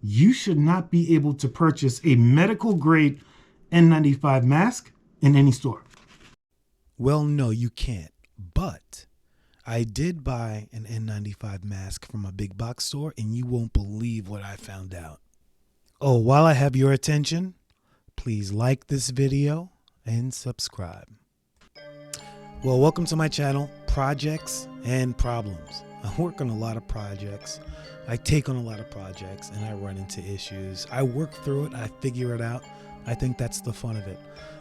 you should not be able to purchase a medical grade N95 mask in any store. Well, no, you can't. But I did buy an N95 mask from a big box store, and you won't believe what I found out. Oh, while I have your attention, please like this video and subscribe. Well, welcome to my channel, Projects and Problems. I work on a lot of projects. I take on a lot of projects and I run into issues. I work through it. I figure it out. I think that's the fun of it.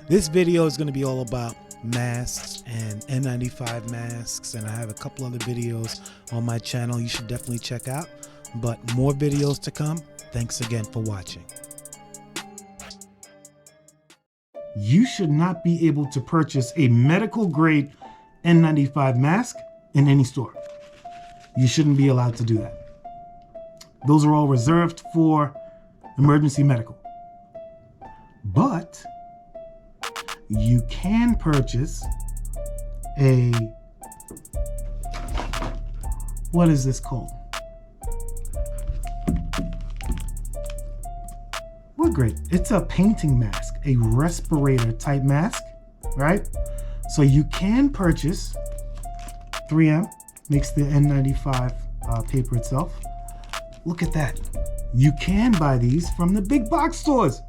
This video is going to be all about masks and N95 masks, and I have a couple other videos on my channel you should definitely check out, but more videos to come. Thanks again for watching. You should not be able to purchase a medical grade N95 mask in any store. You shouldn't be allowed to do that. Those are all reserved for emergency medical. But you can purchase a, what is this called? What grade? It's a painting mask, a respirator type mask, right? So you can purchase 3M, makes the N95 paper itself. Look at that. You can buy these from the big box stores,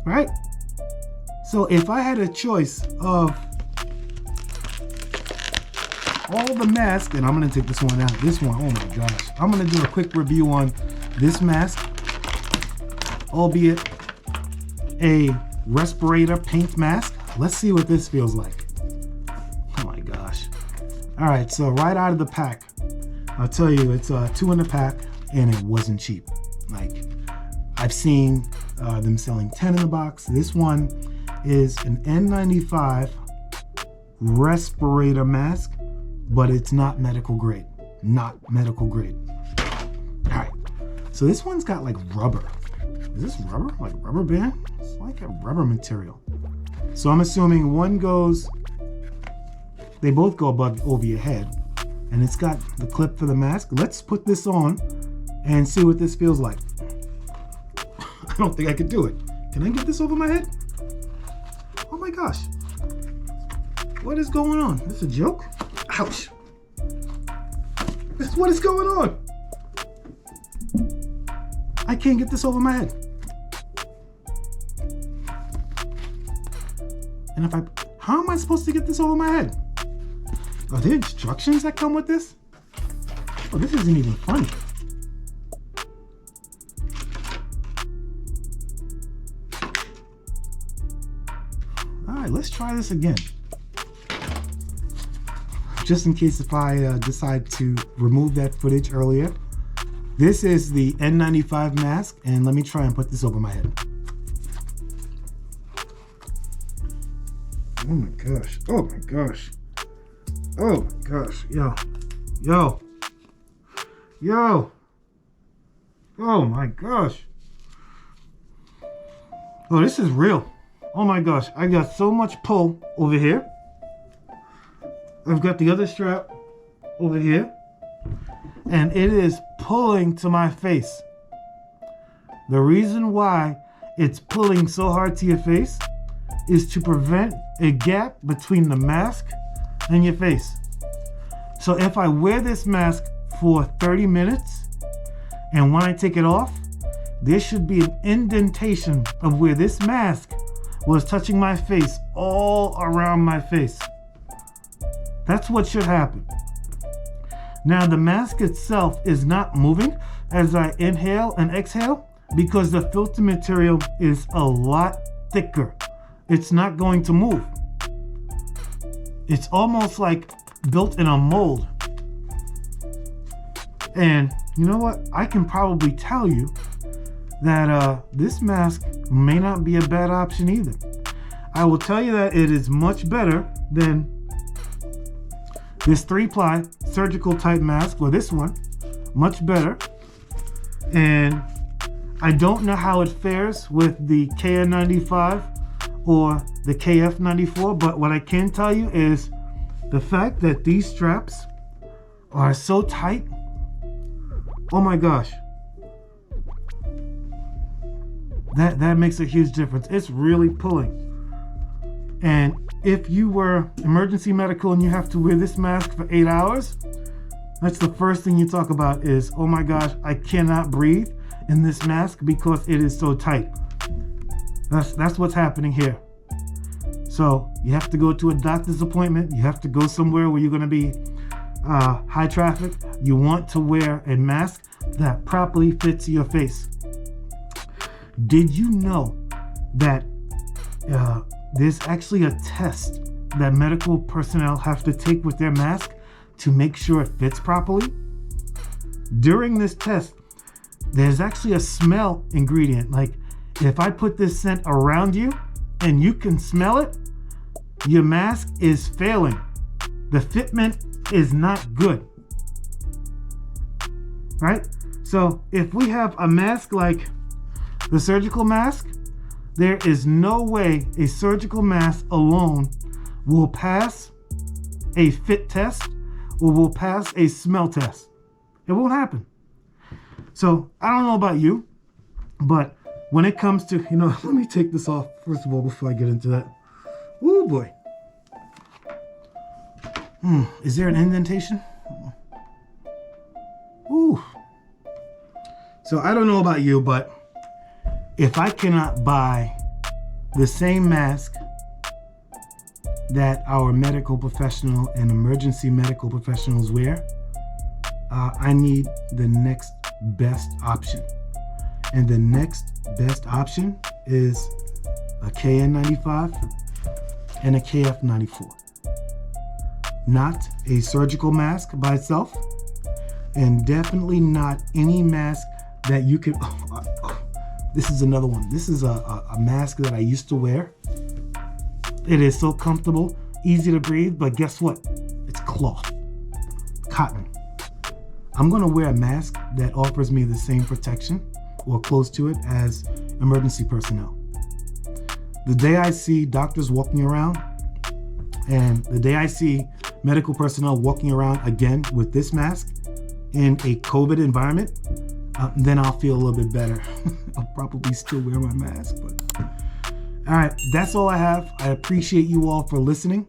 right? So if I had a choice of all the masks, and I'm gonna take this one out, this one, oh my gosh. I'm gonna do a quick review on this mask, albeit a respirator paint mask. Let's see what this feels like. Oh my gosh. All right, so right out of the pack, I'll tell you, it's 2 in the pack, and it wasn't cheap. Like, I've seen them selling 10 in the box. This one is an N95 respirator mask, but it's not medical grade. Not medical grade. All right, so this one's got like rubber. Is this rubber? Like rubber band? It's like a rubber material. So I'm assuming one goes, they both go above over your head, and it's got the clip for the mask. Let's put this on and see what this feels like. I don't think I could do it. Can I get this over my head? Oh my gosh. What is going on? Is this a joke? Ouch. What is going on? I can't get this over my head. And if how am I supposed to get this over my head? Are there instructions that come with this? Oh, this isn't even funny. All right, let's try this again. Just in case if I decide to remove that footage earlier. This is the N95 mask, and let me try and put this over my head. Oh my gosh, oh my gosh. Oh my gosh, yo. Oh my gosh. Oh, this is real. Oh my gosh, I got so much pull over here. I've got the other strap over here, and it is pulling to my face. The reason why it's pulling so hard to your face is to prevent a gap between the mask and your face. So if I wear this mask for 30 minutes, and when I take it off, there should be an indentation of where this mask was touching my face all around my face. That's what should happen. Now the mask itself is not moving as I inhale and exhale because the filter material is a lot thicker. It's not going to move. It's almost like built in a mold. And you know what? I can probably tell you that this mask may not be a bad option either. I will tell you that it is much better than this 3-ply surgical type mask, or this one, much better. And I don't know how it fares with the KN95 or the KF94, but what I can tell you is the fact that these straps are so tight. Oh my gosh, That makes a huge difference. It's really pulling. And if you were emergency medical and you have to wear this mask for 8 hours, that's the first thing you talk about is, oh my gosh, I cannot breathe in this mask because it is so tight. That's what's happening here. So you have to go to a doctor's appointment. You have to go somewhere where you're going to be high traffic. You want to wear a mask that properly fits your face. Did you know that there's actually a test that medical personnel have to take with their mask to make sure it fits properly? During this test, there's actually a smell ingredient. Like if I put this scent around you and you can smell it, your mask is failing. The fitment is not good. Right? So if we have a mask like the surgical mask, there is no way a surgical mask alone will pass a fit test or will pass a smell test. It won't happen. So I don't know about you, but when it comes to, let me take this off first of all before I get into that. Oh boy. Is there an indentation? Ooh. So I don't know about you, but if I cannot buy the same mask that our medical professional and emergency medical professionals wear, I need the next best option. And the next best option is a KN95 and a KF94. Not a surgical mask by itself, and definitely not any mask that you can... This is another one. This is a mask that I used to wear. It is so comfortable, easy to breathe, but guess what? It's cloth, cotton. I'm gonna wear a mask that offers me the same protection or close to it as emergency personnel. The day I see doctors walking around and the day I see medical personnel walking around again with this mask in a COVID environment, then I'll feel a little bit better. I'll probably still wear my mask, but all right, that's all I have. I appreciate you all for listening.